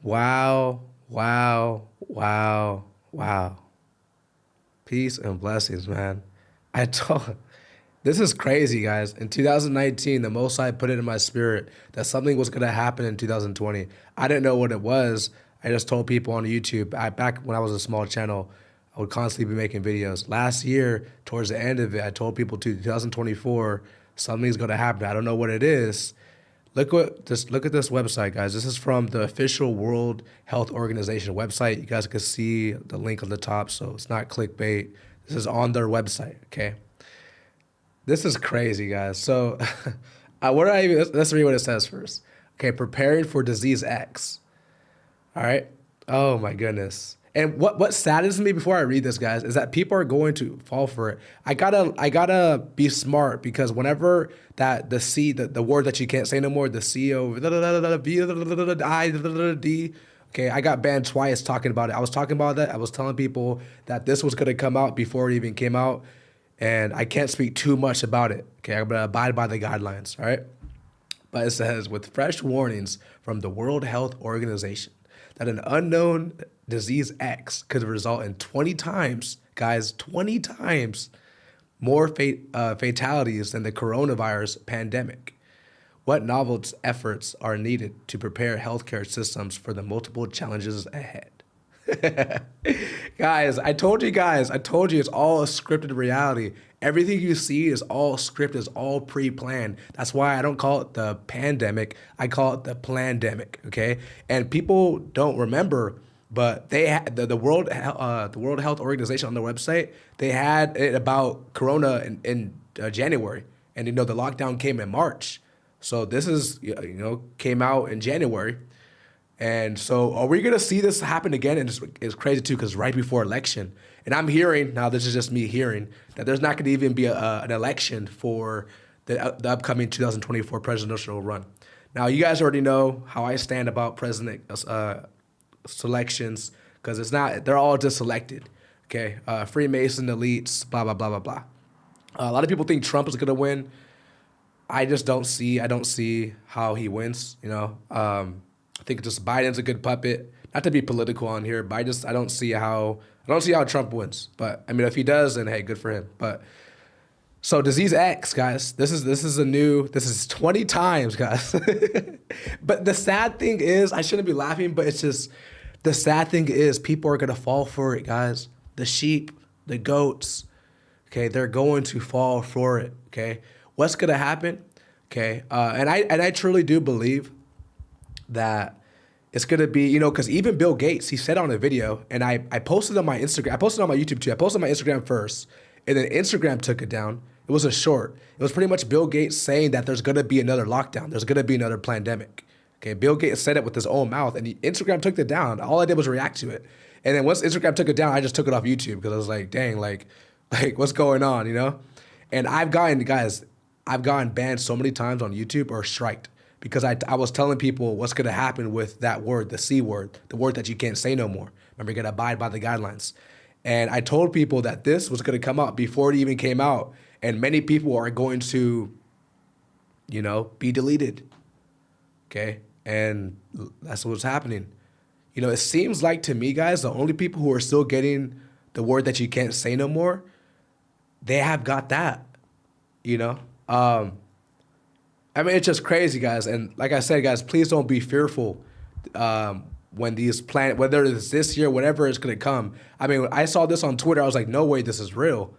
Wow, wow, wow, wow. Peace and blessings, man. I told this is crazy, guys. In 2019, the Most High put it in my spirit that something was gonna happen in 2020. I didn't know what it was. I just told people on YouTube. Back when I was a small channel, I would constantly be making videos. Last year, towards the end of it, I told people to 2024, something's gonna happen. I don't know what it is. Look at this website, guys. This is from the official World Health Organization website. You guys can see the link on the top, so it's not clickbait. This is on their website, okay? This is crazy, guys. So, what do I even, let's read what it says first. Okay, preparing for disease X. All right. Oh my goodness. And what saddens me before I read this, guys, is that people are going to fall for it. I gotta be smart because whenever that the word that you can't say no more, the C O D. Okay, I got banned twice talking about it. I was talking about that. I was telling people that this was gonna come out before it even came out, and I can't speak too much about it. Okay, I'm gonna abide by the guidelines. All right. But it says, with fresh warnings from the World Health Organization that an unknown disease X could result in 20 times, guys, 20 times more fatalities than the coronavirus pandemic. What novel efforts are needed to prepare healthcare systems for the multiple challenges ahead? Guys, I told you it's all a scripted reality. Everything you see is all scripted, is all pre-planned. That's why I don't call it the pandemic. I call it the plandemic, okay? And people don't remember, but they had the World Health Organization on their website, they had it about Corona in January. And the lockdown came in March. So this is came out in January. And so, are we gonna see this happen again? And it's crazy too, because right before election, and I'm hearing now. This is just me hearing that there's not gonna even be an election for the upcoming 2024 presidential run. Now, you guys already know how I stand about president selections, because it's not. They're all just selected. Okay, Freemason elites, blah blah blah blah blah. A lot of people think Trump is gonna win. I just don't see. I don't see how he wins. I think just Biden's a good puppet. Not to be political on here, but I don't see how Trump wins. But I mean, if he does, then hey, good for him. But so disease X, guys, this is 20 times, guys. But the sad thing is, I shouldn't be laughing, but it's just the sad thing is people are gonna fall for it, guys. The sheep, the goats, okay, they're going to fall for it. Okay, what's gonna happen? Okay, and I truly do believe that it's gonna be, because even Bill Gates, he said on a video, and I posted on my Instagram, I posted on my YouTube too. I posted on my Instagram first, and then Instagram took it down. It was a short. It was pretty much Bill Gates saying that there's gonna be another lockdown. There's gonna be another pandemic. Okay, Bill Gates said it with his own mouth, and Instagram took it down. All I did was react to it, and then once Instagram took it down, I just took it off YouTube because I was like, dang, like what's going on? And I've gotten banned so many times on YouTube or striked because I was telling people what's going to happen with that word, the C word, the word that you can't say no more. Remember, you're going to abide by the guidelines. And I told people that this was going to come out before it even came out. And many people are going to, be deleted. Okay? And that's what's happening. It seems like to me, guys, the only people who are still getting the word that you can't say no more, they have got that, you know? I mean, it's just crazy, guys. And like I said, guys, please don't be fearful when whether it's this year, whenever it's going to come. I mean, I saw this on Twitter. I was like, no way, this is real.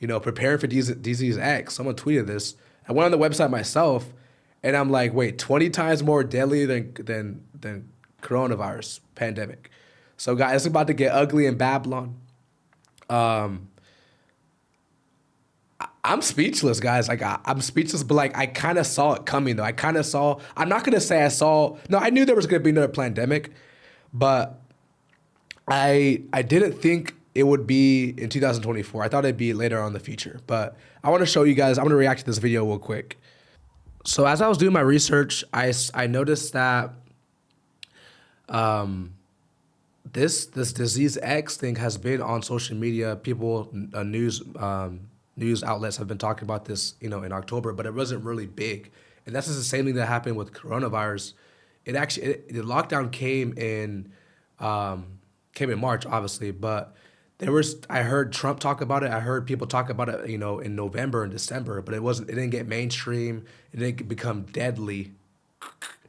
Preparing for disease X. Someone tweeted this. I went on the website myself, and I'm like, wait, 20 times more deadly than coronavirus pandemic. So, guys, it's about to get ugly in Babylon. I'm speechless, guys. Like I'm speechless, but like I kind of saw it coming, though. I'm not gonna say I saw. No, I knew there was gonna be another pandemic, but I didn't think it would be in 2024. I thought it'd be later on in the future. But I want to show you guys. I'm gonna react to this video real quick. So as I was doing my research, I noticed that this disease X thing has been on social media. People, news outlets have been talking about this, in October, but it wasn't really big. And that's just the same thing that happened with coronavirus the lockdown came in March, obviously, but I heard Trump talk about it. I heard people talk about it, in November and December, but it didn't get mainstream. It didn't become deadly,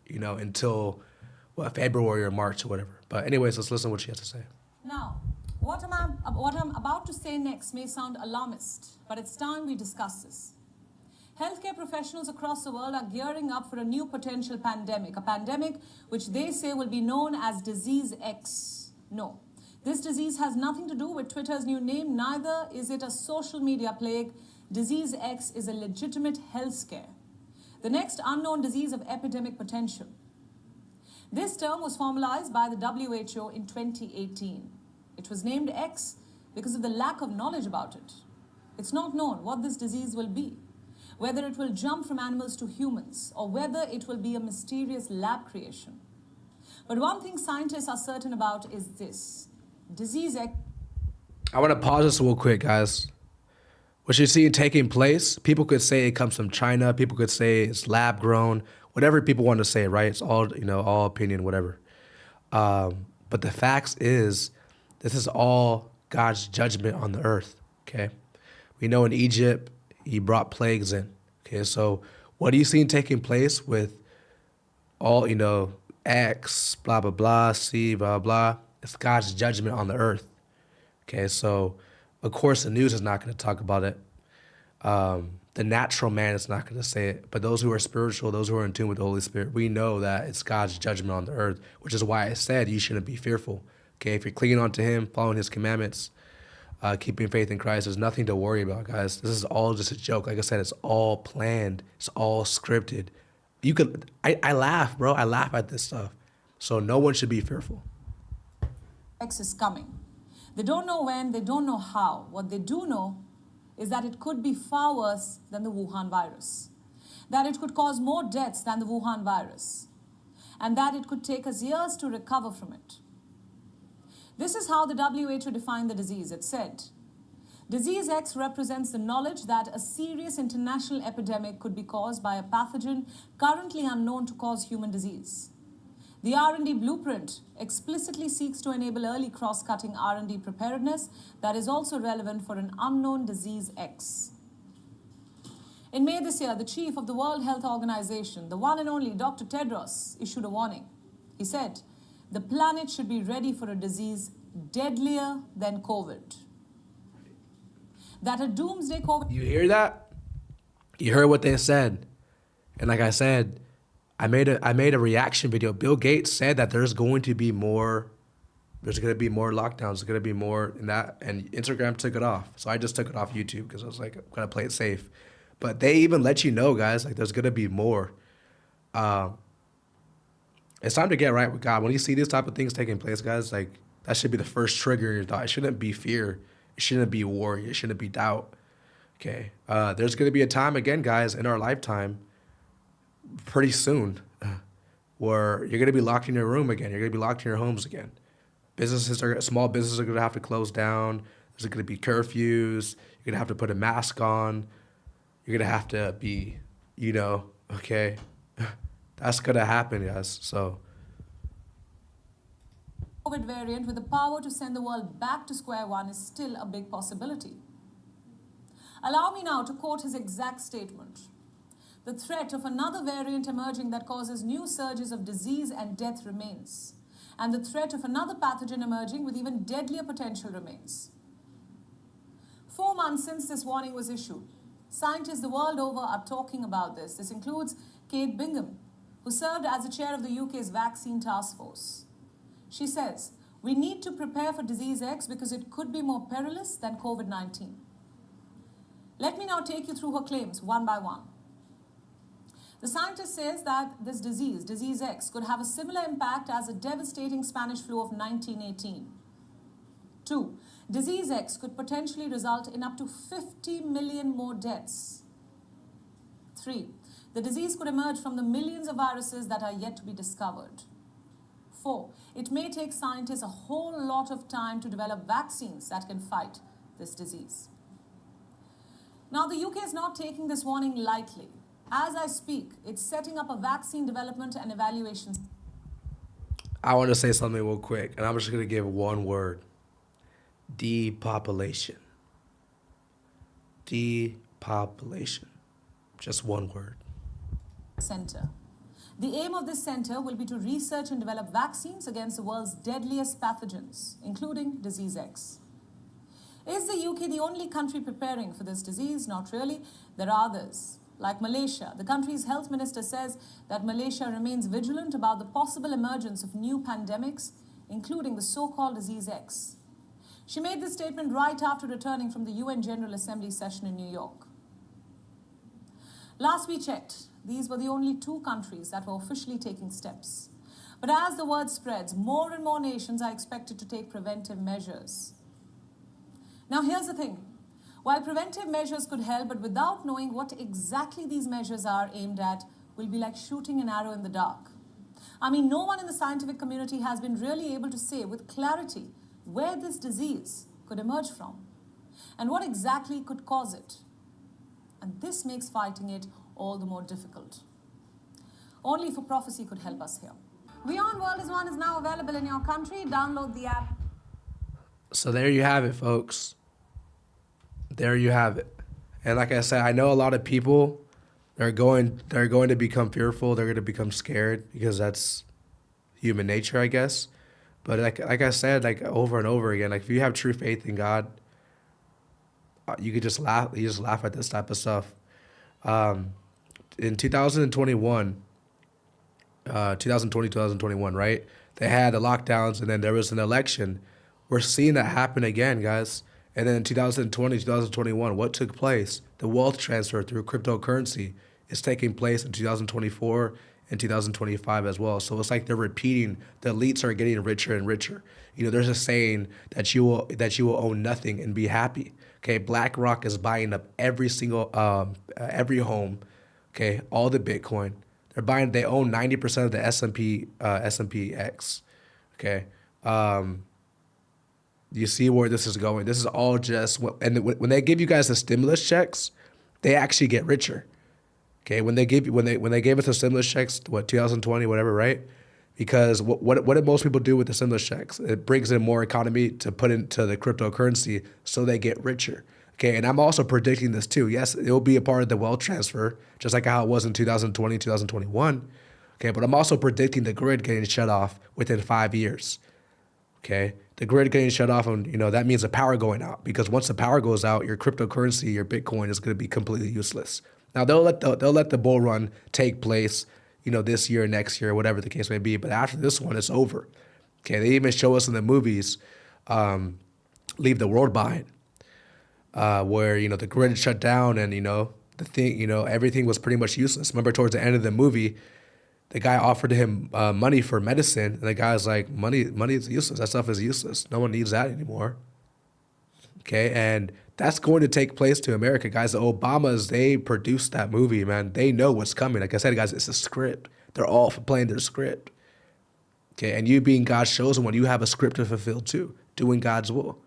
until February or March or whatever. But anyways, let's listen to what she has to say. Now, what I'm about to say next may sound alarmist, but it's time we discuss this. Healthcare professionals across the world are gearing up for a new potential pandemic, a pandemic which they say will be known as Disease X. No, this disease has nothing to do with Twitter's new name, neither is it a social media plague. Disease X is a legitimate health scare, the next unknown disease of epidemic potential. This term was formalized by the WHO in 2018. It was named X because of the lack of knowledge about it. It's not known what this disease will be, whether it will jump from animals to humans, or whether it will be a mysterious lab creation. But one thing scientists are certain about is this: Disease X. I want to pause this real quick, guys. What you're seeing taking place, people could say it comes from China. People could say it's lab grown. Whatever people want to say, right? It's all, all opinion, whatever. But the facts is, this is all God's judgment on the earth, okay? We know in Egypt, he brought plagues in, okay? So what are you seeing taking place with all, X, blah, blah, blah, C, blah, blah? It's God's judgment on the earth, okay? So, of course, the news is not going to talk about it. The natural man is not going to say it, but those who are spiritual, those who are in tune with the Holy Spirit, we know that it's God's judgment on the earth, which is why I said you shouldn't be fearful. Okay, if you're clinging on to him, following his commandments, keeping faith in Christ, there's nothing to worry about, guys. This is all just a joke. Like I said, it's all planned. It's all scripted. I laugh, bro. I laugh at this stuff. So no one should be fearful. X is coming. They don't know when, they don't know how. What they do know is that it could be far worse than the Wuhan virus, that it could cause more deaths than the Wuhan virus, and that it could take us years to recover from it. This is how the WHO defined the disease. It said, Disease X represents the knowledge that a serious international epidemic could be caused by a pathogen currently unknown to cause human disease. The R&D blueprint explicitly seeks to enable early cross-cutting R&D preparedness that is also relevant for an unknown disease X. In May this year, the chief of the World Health Organization, the one and only Dr. Tedros, issued a warning. He said, the planet should be ready for a disease deadlier than COVID. That a doomsday COVID... You hear that? You heard what they said. And like I said, I made a reaction video. Bill Gates said that there's going to be more lockdowns. There's going to be more in that. And Instagram took it off. So I just took it off YouTube because I was like, I'm going to play it safe. But they even let you know, guys, like there's going to be more. It's time to get right with God. When you see these type of things taking place, guys, like that should be the first trigger in your thought. It shouldn't be fear. It shouldn't be worry. It shouldn't be doubt. Okay. There's going to be a time again, guys, in our lifetime, pretty soon, where you're going to be locked in your room again. You're going to be locked in your homes again. Small businesses are going to have to close down. There's going to be curfews. You're going to have to put a mask on. You're going to have to be, okay. That's going to happen, guys. So. COVID variant with the power to send the world back to square one is still a big possibility. Allow me now to quote his exact statement. The threat of another variant emerging that causes new surges of disease and death remains, and the threat of another pathogen emerging with even deadlier potential remains. 4 months since this warning was issued, scientists the world over are talking about this. This includes Kate Bingham, who served as the chair of the UK's vaccine task force. She says, we need to prepare for disease X because it could be more perilous than COVID-19. Let me now take you through her claims one by one. The scientist says that this disease X, could have a similar impact as the devastating Spanish flu of 1918. 2. Disease X could potentially result in up to 50 million more deaths. 3. The disease could emerge from the millions of viruses that are yet to be discovered. 4. It may take scientists a whole lot of time to develop vaccines that can fight this disease. Now, the UK is not taking this warning lightly. As I speak, it's setting up a vaccine development and evaluation. I want to say something real quick, and I'm just going to give one word: depopulation. Depopulation. Just one word. Center. The aim of this center will be to research and develop vaccines against the world's deadliest pathogens, including disease X. Is the UK the only country preparing for this disease? Not really. There are others. Like Malaysia, the country's health minister says that Malaysia remains vigilant about the possible emergence of new pandemics, including the so-called disease X. She made this statement right after returning from the UN General Assembly session in New York. Last we checked, these were the only 2 countries that were officially taking steps. But as the word spreads, more and more nations are expected to take preventive measures. Now here's the thing. While preventive measures could help, but without knowing what exactly these measures are aimed at, will be like shooting an arrow in the dark. I mean, no one in the scientific community has been really able to say with clarity where this disease could emerge from and what exactly could cause it. And this makes fighting it all the more difficult. Only for prophecy could help us here. Beyond World is One is now available in your country. Download the app. So there you have it, folks. There you have it. And like I said, I know a lot of people they're going to become fearful. They're going to become scared because that's human nature, I guess. But like I said, like over and over again, like if you have true faith in God, you could just laugh. You just laugh at this type of stuff. In 2021, 2021, right? They had the lockdowns, and then there was an election. We're seeing that happen again, guys. And then in 2020, 2021, what took place? The wealth transfer through cryptocurrency is taking place in 2024 and 2025 as well. So it's like they're repeating. The elites are getting richer and richer. You know, there's a saying that you will own nothing and be happy. Okay, BlackRock is buying up every single every home. Okay, all the Bitcoin. They own 90% of the S&P X. Okay. You see where this is going. This is all just, and when they give you guys the stimulus checks, they actually get richer. Okay, when they gave us the stimulus checks, 2020, whatever, right? Because what did most people do with the stimulus checks? It brings in more economy to put into the cryptocurrency, so they get richer. Okay, and I'm also predicting this too. Yes, it will be a part of the wealth transfer, just like how it was in 2020, 2021. Okay, but I'm also predicting the grid getting shut off within 5 years. Okay, the grid getting shut off, and that means the power going out. Because once the power goes out, your cryptocurrency, your Bitcoin, is going to be completely useless. Now they'll let the bull run take place, this year, next year, whatever the case may be. But after this one, it's over. Okay, they even show us in the movies, Leave the World Behind, where the grid shut down, and the thing, everything was pretty much useless. Remember, towards the end of the movie, the guy offered him money for medicine, and the guy's like, money is useless. That stuff is useless. No one needs that anymore. Okay, and that's going to take place to America, guys. The Obamas, they produced that movie, man. They know what's coming. Like I said, guys, it's a script. They're all playing their script. Okay, and you being God's chosen one, you have a script to fulfill too, doing God's will.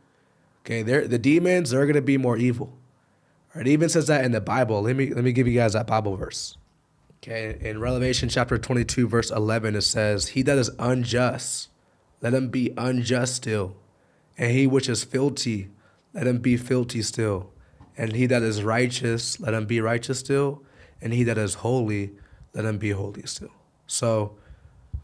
Okay, the demons, they're going to be more evil. All right, it even says that in the Bible. Let me give you guys that Bible verse. Okay, in Revelation chapter 22, verse 11, it says, "He that is unjust, let him be unjust still. And he which is filthy, let him be filthy still. And he that is righteous, let him be righteous still. And he that is holy, let him be holy still." So,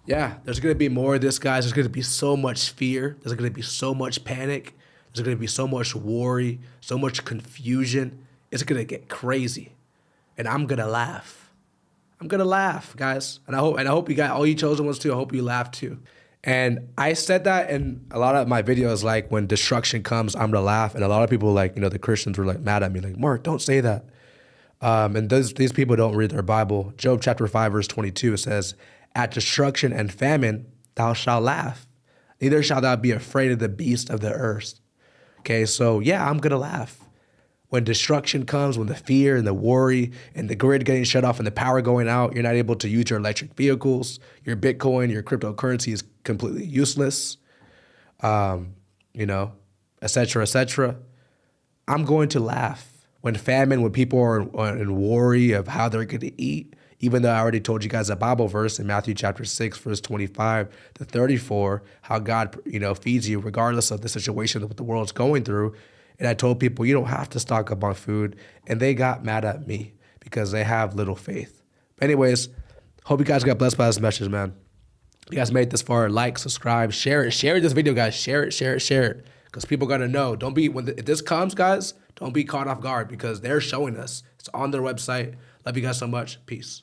yeah, there's going to be more of this, guys. There's going to be so much fear. There's going to be so much panic. There's going to be so much worry, so much confusion. It's going to get crazy. And I'm going to laugh. I'm gonna laugh, guys, and I hope you got all you chosen ones too. I hope you laugh too. And I said that in a lot of my videos, like when destruction comes, I'm gonna laugh. And a lot of people, like the Christians, were like mad at me, like, Mark, don't say that. And these people don't read their Bible. Job chapter 5 verse 22, it says, "At destruction and famine thou shalt laugh, neither shalt thou be afraid of the beast of the earth." Okay, so yeah, I'm gonna laugh. When destruction comes, when the fear and the worry and the grid getting shut off and the power going out, you're not able to use your electric vehicles, your Bitcoin, your cryptocurrency is completely useless, et cetera, et cetera. I'm going to laugh. When famine, when people are in worry of how they're going to eat, Even though I already told you guys a Bible verse in Matthew chapter 6, verse 25 to 34, how God, feeds you regardless of the situation that the world's going through. And I told people, you don't have to stock up on food. And they got mad at me because they have little faith. But anyways, hope you guys got blessed by this message, man. If you guys made it this far, like, subscribe, share it. Share this video, guys. Share it. Because people got to know. If this comes, guys, don't be caught off guard because they're showing us. It's on their website. Love you guys so much. Peace.